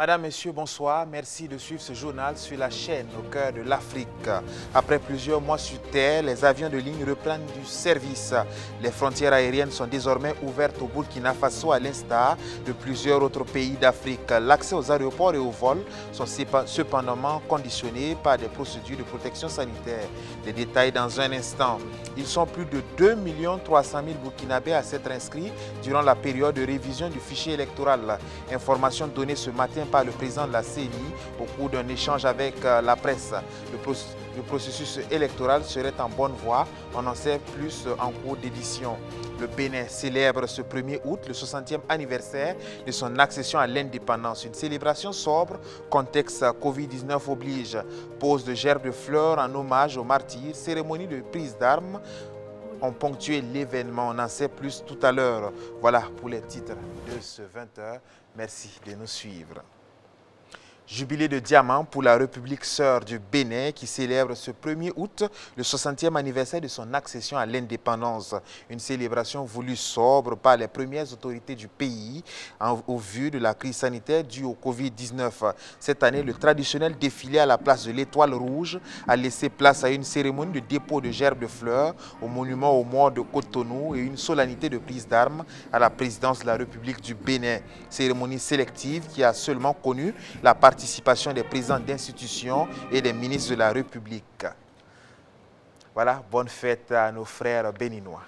Madame, Messieurs, bonsoir. Merci de suivre ce journal sur la chaîne au cœur de l'Afrique. Après plusieurs mois sur terre, les avions de ligne reprennent du service. Les frontières aériennes sont désormais ouvertes au Burkina Faso à l'instar de plusieurs autres pays d'Afrique. L'accès aux aéroports et aux vols sont cependant conditionnés par des procédures de protection sanitaire. Les détails dans un instant. Ils sont plus de 2 300 000 Burkinabés à s'être inscrits durant la période de révision du fichier électoral. Information donnée ce matin par le président de la CENI au cours d'un échange avec la presse. Le processus électoral serait en bonne voie. On en sait plus en cours d'édition. Le Bénin célèbre ce 1er août le 60e anniversaire de son accession à l'indépendance. Une célébration sobre, contexte Covid-19 oblige. Pose de gerbes de fleurs en hommage aux martyrs, cérémonie de prise d'armes ont ponctué l'événement. On en sait plus tout à l'heure. Voilà pour les titres de ce 20h. Merci de nous suivre. Jubilé de diamant pour la République sœur du Bénin qui célèbre ce 1er août le 60e anniversaire de son accession à l'indépendance. Une célébration voulue sobre par les premières autorités du pays au vu de la crise sanitaire due au Covid-19. Cette année, le traditionnel défilé à la place de l'Étoile Rouge a laissé place à une cérémonie de dépôt de gerbes de fleurs au monument aux morts de Cotonou et une solennité de prise d'armes à la présidence de la République du Bénin. Cérémonie sélective qui a seulement connu la participation des présidents d'institutions et des ministres de la République. Voilà, bonne fête à nos frères béninois.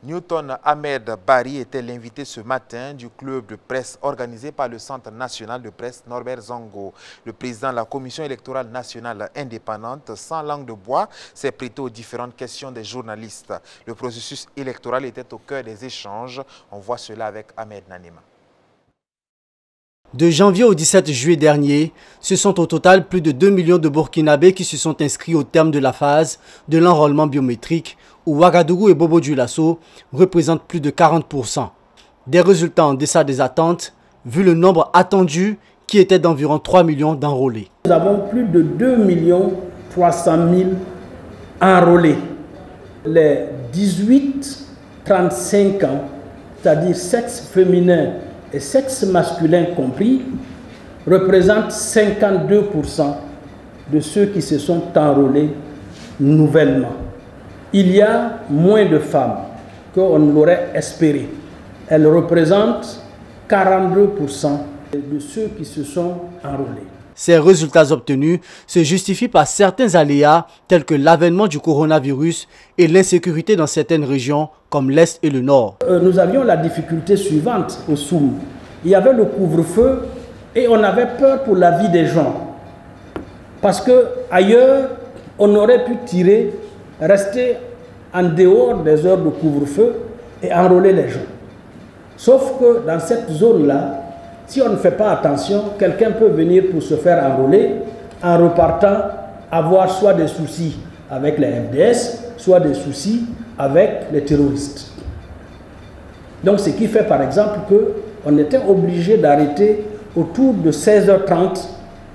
Newton Ahmed Barry était l'invité ce matin du club de presse organisé par le Centre national de presse Norbert Zongo. Le président de la Commission électorale nationale indépendante, sans langue de bois, s'est prêté aux différentes questions des journalistes. Le processus électoral était au cœur des échanges. On voit cela avec Ahmed Nanema. De janvier au 17 juillet dernier, ce sont au total plus de 2 millions de Burkinabés qui se sont inscrits au terme de la phase de l'enrôlement biométrique où Ouagadougou et Bobo-Dioulasso représentent plus de 40%. Des résultats en deçà des attentes, vu le nombre attendu qui était d'environ 3 millions d'enrôlés. Nous avons plus de 2 300 000 enrôlés. Les 18-35 ans, c'est-à-dire sexe féminin et sexe masculin compris, représentent 52% de ceux qui se sont enrôlés nouvellement. Il y a moins de femmes qu'on ne l'aurait espéré. Elles représentent 42% de ceux qui se sont enrôlés. Ces résultats obtenus se justifient par certains aléas tels que l'avènement du coronavirus et l'insécurité dans certaines régions comme l'Est et le Nord. Nous avions la difficulté suivante au Soum. Il y avait le couvre-feu et on avait peur pour la vie des gens. Parce qu'ailleurs, on aurait pu tirer, rester en dehors des heures de couvre-feu et enrôler les gens. Sauf que dans cette zone-là, si on ne fait pas attention, quelqu'un peut venir pour se faire enrôler, en repartant, avoir soit des soucis avec les FDS, soit des soucis avec les terroristes. Donc ce qui fait par exemple qu'on était obligé d'arrêter autour de 16h30,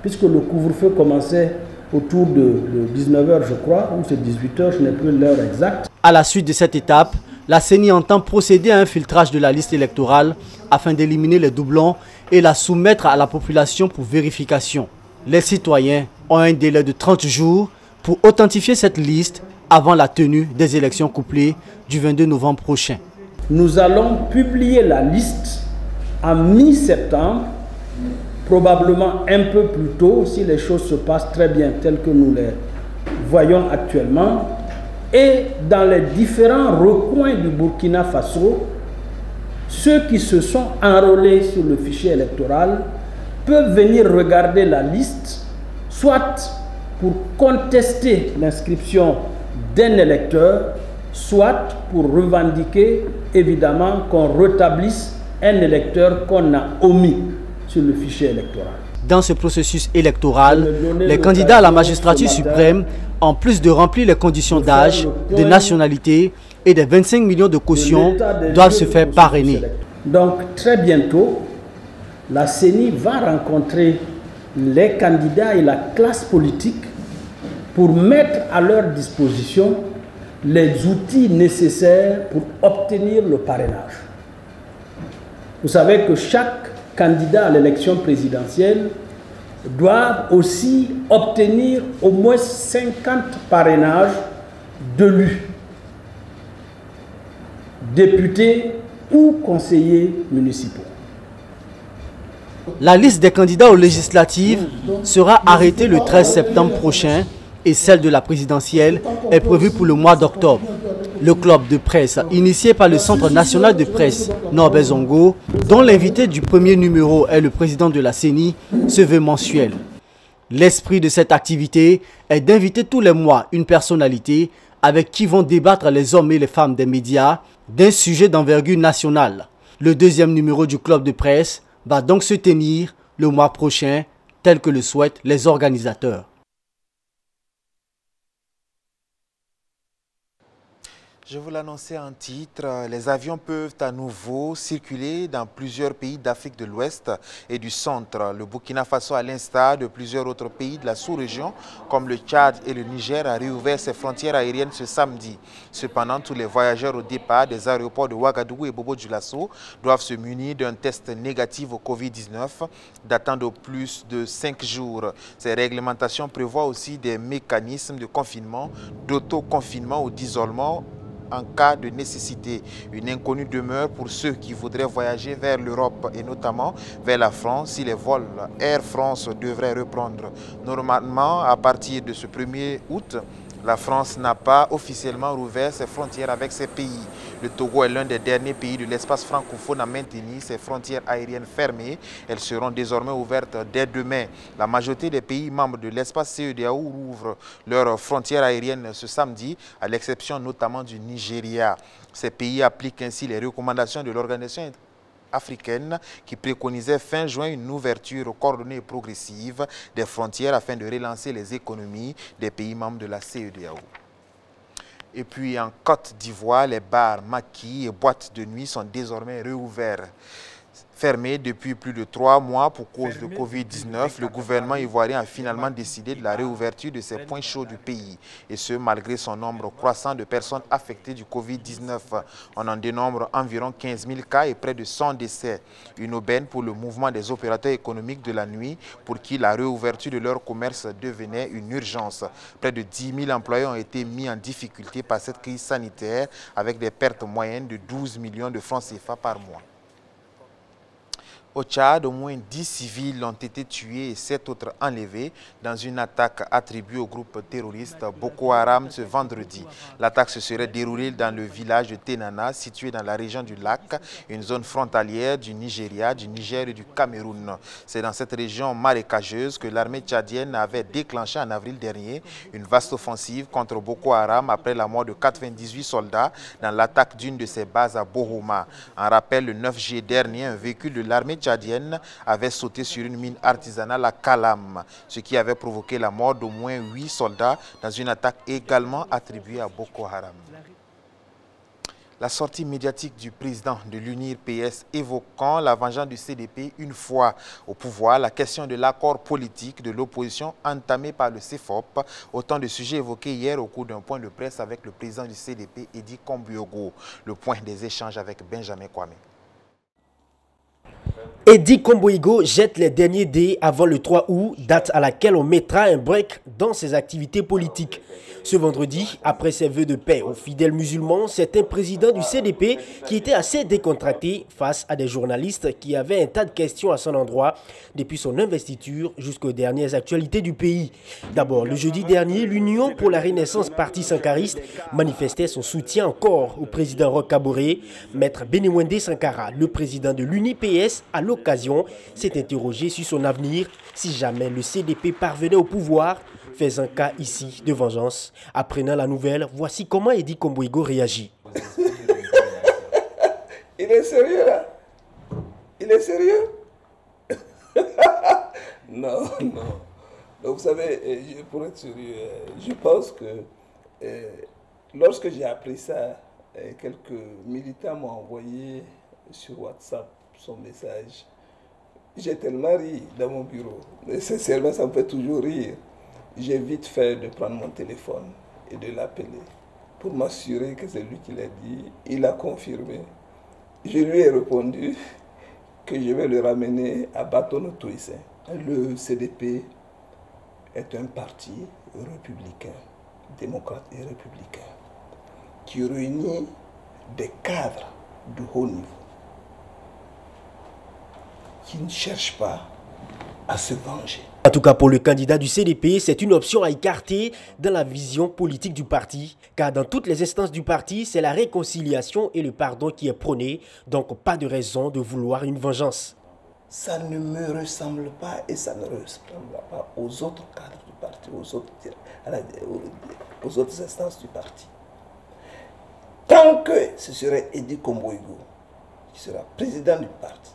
puisque le couvre-feu commençait autour de 19h je crois, ou c'est 18h, je n'ai plus l'heure exacte. À la suite de cette étape, la CENI entend procéder à un filtrage de la liste électorale afin d'éliminer les doublons et la soumettre à la population pour vérification. Les citoyens ont un délai de 30 jours pour authentifier cette liste avant la tenue des élections couplées du 22 novembre prochain. Nous allons publier la liste en mi-septembre, probablement un peu plus tôt si les choses se passent très bien telles que nous les voyons actuellement. Et dans les différents recoins du Burkina Faso, ceux qui se sont enrôlés sur le fichier électoral peuvent venir regarder la liste, soit pour contester l'inscription d'un électeur, soit pour revendiquer évidemment qu'on rétablisse un électeur qu'on a omis sur le fichier électoral. Dans ce processus électoral, les candidats à la magistrature suprême, en plus de remplir les conditions d'âge, de nationalité et des 25 millions de cautions, doivent se faire parrainer. Donc très bientôt, la CENI va rencontrer les candidats et la classe politique pour mettre à leur disposition les outils nécessaires pour obtenir le parrainage. Vous savez que chaque candidats à l'élection présidentielle doivent aussi obtenir au moins 50 parrainages d'élus, députés ou conseillers municipaux. La liste des candidats aux législatives sera arrêtée le 13 septembre prochain et celle de la présidentielle est prévue pour le mois d'octobre. Le club de presse, initié par le Centre national de presse Norbert Zongo, dont l'invité du premier numéro est le président de la CENI, se veut mensuel. L'esprit de cette activité est d'inviter tous les mois une personnalité avec qui vont débattre les hommes et les femmes des médias d'un sujet d'envergure nationale. Le deuxième numéro du club de presse va donc se tenir le mois prochain, tel que le souhaitent les organisateurs. Je vous l'annonçais en titre, les avions peuvent à nouveau circuler dans plusieurs pays d'Afrique de l'Ouest et du Centre. Le Burkina Faso, à l'instar de plusieurs autres pays de la sous-région, comme le Tchad et le Niger, a réouvert ses frontières aériennes ce samedi. Cependant, tous les voyageurs au départ des aéroports de Ouagadougou et Bobo-Dioulasso doivent se munir d'un test négatif au Covid-19 datant de plus de 5 jours. Ces réglementations prévoient aussi des mécanismes de confinement, d'autoconfinement ou d'isolement en cas de nécessité. Une inconnue demeure pour ceux qui voudraient voyager vers l'Europe et notamment vers la France si les vols Air France devraient reprendre. Normalement, à partir de ce 1er août, la France n'a pas officiellement rouvert ses frontières avec ces pays. Le Togo est l'un des derniers pays de l'espace francophone à maintenir ses frontières aériennes fermées. Elles seront désormais ouvertes dès demain. La majorité des pays membres de l'espace CEDEAO rouvrent leurs frontières aériennes ce samedi, à l'exception notamment du Nigeria. Ces pays appliquent ainsi les recommandations de l'organisation africaine qui préconisait fin juin une ouverture coordonnée et progressive des frontières afin de relancer les économies des pays membres de la CEDEAO. Et puis en Côte d'Ivoire, les bars, maquis et boîtes de nuit sont désormais réouverts. Fermé depuis plus de 3 mois pour cause de Covid-19, le gouvernement ivoirien a finalement décidé de la réouverture de ces points chauds du pays. Et ce, malgré son nombre croissant de personnes affectées du Covid-19. On en dénombre environ 15 000 cas et près de 100 décès. Une aubaine pour le mouvement des opérateurs économiques de la nuit, pour qui la réouverture de leur commerce devenait une urgence. Près de 10 000 employés ont été mis en difficulté par cette crise sanitaire, avec des pertes moyennes de 12 millions de francs CFA par mois. Au Tchad, au moins 10 civils ont été tués et 7 autres enlevés dans une attaque attribuée au groupe terroriste Boko Haram ce vendredi. L'attaque se serait déroulée dans le village de Tenana, situé dans la région du lac, une zone frontalière du Nigeria, du Niger et du Cameroun. C'est dans cette région marécageuse que l'armée tchadienne avait déclenché en avril dernier une vaste offensive contre Boko Haram après la mort de 98 soldats dans l'attaque d'une de ses bases à Bohoma. En rappel, le 9 juillet dernier, un véhicule de l'armée tchadienne avait sauté sur une mine artisanale à Kalam, ce qui avait provoqué la mort d'au moins 8 soldats dans une attaque également attribuée à Boko Haram. La sortie médiatique du président de l'UNIR PS évoquant la vengeance du CDP une fois au pouvoir, la question de l'accord politique de l'opposition entamé par le CEFOP, autant de sujets évoqués hier au cours d'un point de presse avec le président du CDP, Eddy Kombouyogo. Le point des échanges avec Benjamin Kwame. Eddy Kombouyogo jette les derniers dés avant le 3 août, date à laquelle on mettra un break dans ses activités politiques. Ce vendredi, après ses vœux de paix aux fidèles musulmans, c'est un président du CDP qui était assez décontracté face à des journalistes qui avaient un tas de questions à son endroit depuis son investiture jusqu'aux dernières actualités du pays. D'abord, le jeudi dernier, l'Union pour la Renaissance Parti Sankariste manifestait son soutien encore au président Roch Kaboré. Maître Bénéwendé Sankara, le président de l'UNIPS, à l'occasion, s'est interrogé sur son avenir si jamais le CDP parvenait au pouvoir, faisant cas ici de vengeance. Apprenant la nouvelle, voici comment Eddy Kombouyogo réagit. Il est sérieux là? Il est sérieux? Non, non. Donc, vous savez, pour être sérieux, je pense que lorsque j'ai appris ça, quelques militants m'ont envoyé sur WhatsApp son message. J'ai tellement ri dans mon bureau. Mais sincèrement, ça me fait toujours rire. J'ai vite fait de prendre mon téléphone et de l'appeler pour m'assurer que c'est lui qui l'a dit. Il a confirmé. Je lui ai répondu que je vais le ramener à Batono Touissé. Le CDP est un parti républicain, démocrate et républicain, qui réunit des cadres de haut niveau, qui ne cherchent pas à se venger. En tout cas, pour le candidat du CDP, c'est une option à écarter dans la vision politique du parti, car dans toutes les instances du parti, c'est la réconciliation et le pardon qui est prôné, donc pas de raison de vouloir une vengeance. Ça ne me ressemble pas et ça ne ressemble pas aux autres cadres du parti, aux autres instances du parti. Tant que ce serait Edi Komboïgo qui sera président du parti,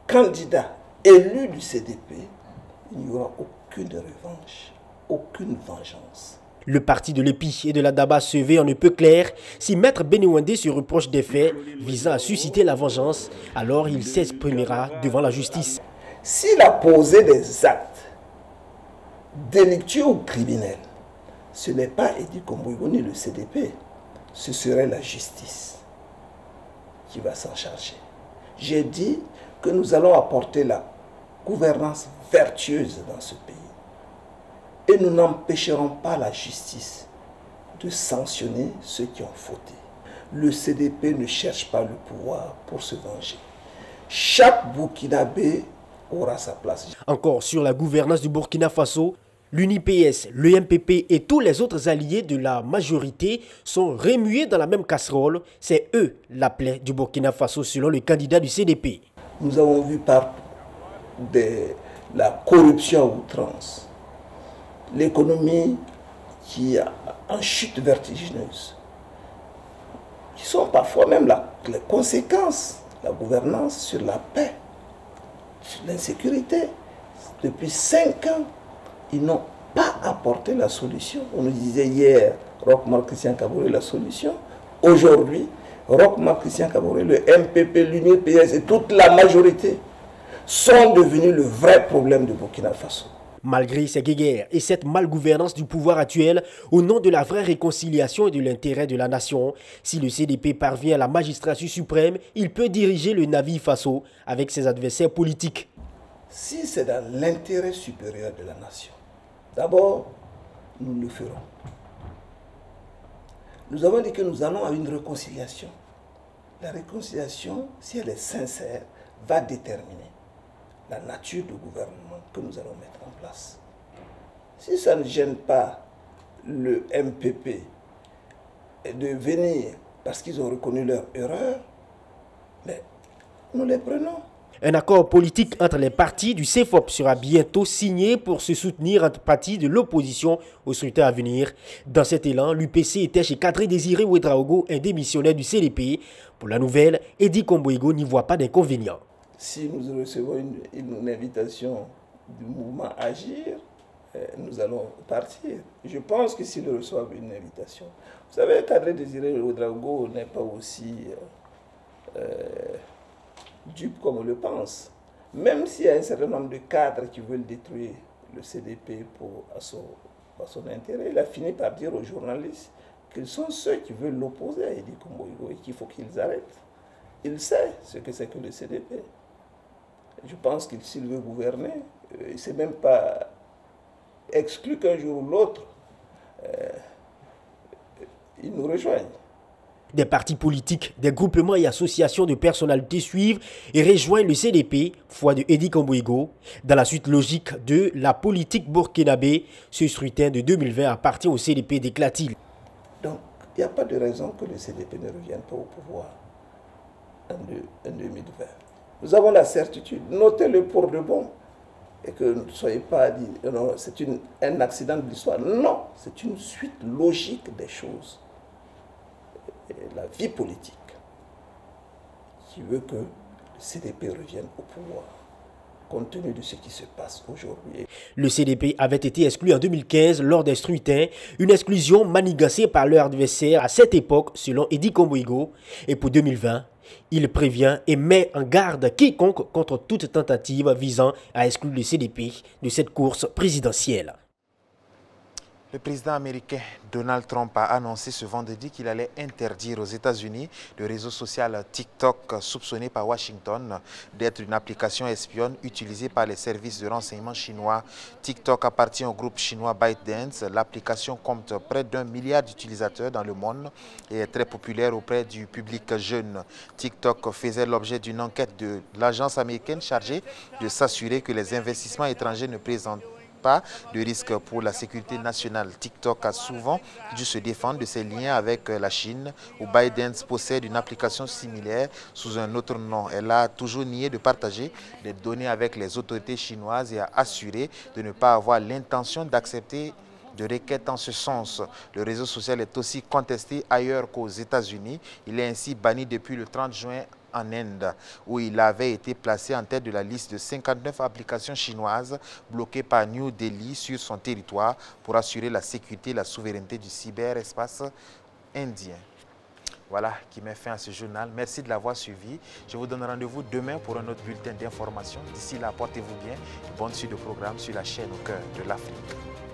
candidat élu du CDP, il n'y aura aucune revanche, aucune vengeance. Le parti de l'EPI et de la DABA se veut en ne peut clair. Si Maître Béniwandé se reproche des faits visant à susciter la vengeance, alors il s'exprimera devant la justice. S'il a posé des actes délictueux ou criminels, ce n'est pas Edi Komboïgo ni le CDP, ce serait la justice qui va s'en charger. J'ai dit que nous allons apporter la gouvernance vertueuse dans ce pays. Et nous n'empêcherons pas la justice de sanctionner ceux qui ont fauté. Le CDP ne cherche pas le pouvoir pour se venger. Chaque Burkinabé aura sa place. Encore sur la gouvernance du Burkina Faso, l'UNIPS, le MPP et tous les autres alliés de la majorité sont remués dans la même casserole. C'est eux la plaie du Burkina Faso selon le candidat du CDP. Nous avons vu par la corruption à outrance, l'économie qui est en chute vertigineuse, qui sont parfois même les conséquences de la gouvernance sur la paix, sur l'insécurité. Depuis 5 ans, ils n'ont pas apporté la solution. On nous disait hier, Roch-Marc Christian Kaboré, la solution. Aujourd'hui, Roch-Marc Christian Kaboré, le MPP, l'UNIPS et toute la majorité sont devenus le vrai problème de Burkina Faso. Malgré ces guéguerres et cette malgouvernance du pouvoir actuel, au nom de la vraie réconciliation et de l'intérêt de la nation, si le CDP parvient à la magistrature suprême, il peut diriger le navire Faso avec ses adversaires politiques. Si c'est dans l'intérêt supérieur de la nation, d'abord, nous le ferons. Nous avons dit que nous allons à une réconciliation. La réconciliation, si elle est sincère, va déterminer la nature du gouvernement que nous allons mettre en place. Si ça ne gêne pas le MPP de venir parce qu'ils ont reconnu leur erreur, mais nous les prenons. Un accord politique entre les partis du CFOP sera bientôt signé pour se soutenir entre partis de l'opposition au scrutin à venir. Dans cet élan, l'UPC était chez Kadri Désiré Ouedraogo, un démissionnaire du CDP. Pour la nouvelle, Edi Komboïgo n'y voit pas d'inconvénient. Si nous recevons une invitation du mouvement Agir, nous allons partir. Je pense que s'ils reçoivent une invitation, vous savez, Kadri Désiré Ouedraogo n'est pas aussi dupe comme on le pense. Même s'il y a un certain nombre de cadres qui veulent détruire le CDP à son intérêt, il a fini par dire aux journalistes qu'ils sont ceux qui veulent l'opposer à Edi Komboïgo et qu'il faut qu'ils arrêtent. Il sait ce que c'est que le CDP. Je pense qu'il s'il veut gouverner, il ne s'est même pas exclu qu'un jour ou l'autre, il nous rejoigne. Des partis politiques, des groupements et associations de personnalités suivent et rejoignent le CDP, foi de Edi Komboïgo. Dans la suite logique de la politique burkinabé, ce scrutin de 2020 appartient au CDP, déclare-t-il. Donc, il n'y a pas de raison que le CDP ne revienne pas au pouvoir en 2020. Nous avons la certitude, notez-le pour de bon, et que ne soyez pas dit, c'est un accident de l'histoire. Non, c'est une suite logique des choses. La vie politique qui veut que le CDP revienne au pouvoir, compte tenu de ce qui se passe aujourd'hui. Le CDP avait été exclu en 2015 lors des scrutins, une exclusion manigancée par leur adversaire à cette époque, selon Edi Komboïgo. Et pour 2020, il prévient et met en garde quiconque contre toute tentative visant à exclure le CDP de cette course présidentielle. Le président américain Donald Trump a annoncé ce vendredi qu'il allait interdire aux États-Unis le réseau social TikTok, soupçonné par Washington d'être une application espionne utilisée par les services de renseignement chinois. TikTok appartient au groupe chinois ByteDance. L'application compte près d'1 milliard d'utilisateurs dans le monde et est très populaire auprès du public jeune. TikTok faisait l'objet d'une enquête de l'agence américaine chargée de s'assurer que les investissements étrangers ne présentent pas de risque pour la sécurité nationale. TikTok a souvent dû se défendre de ses liens avec la Chine, où ByteDance possède une application similaire sous un autre nom. Elle a toujours nié de partager des données avec les autorités chinoises et a assuré de ne pas avoir l'intention d'accepter de requêtes en ce sens. Le réseau social est aussi contesté ailleurs qu'aux États-Unis. Il est ainsi banni depuis le 30 juin en Inde, où il avait été placé en tête de la liste de 59 applications chinoises bloquées par New Delhi sur son territoire pour assurer la sécurité et la souveraineté du cyberespace indien. Voilà qui met fin à ce journal. Merci de l'avoir suivi. Je vous donne rendez-vous demain pour un autre bulletin d'information. D'ici là, portez-vous bien et bonne suite de programme sur la chaîne au cœur de l'Afrique.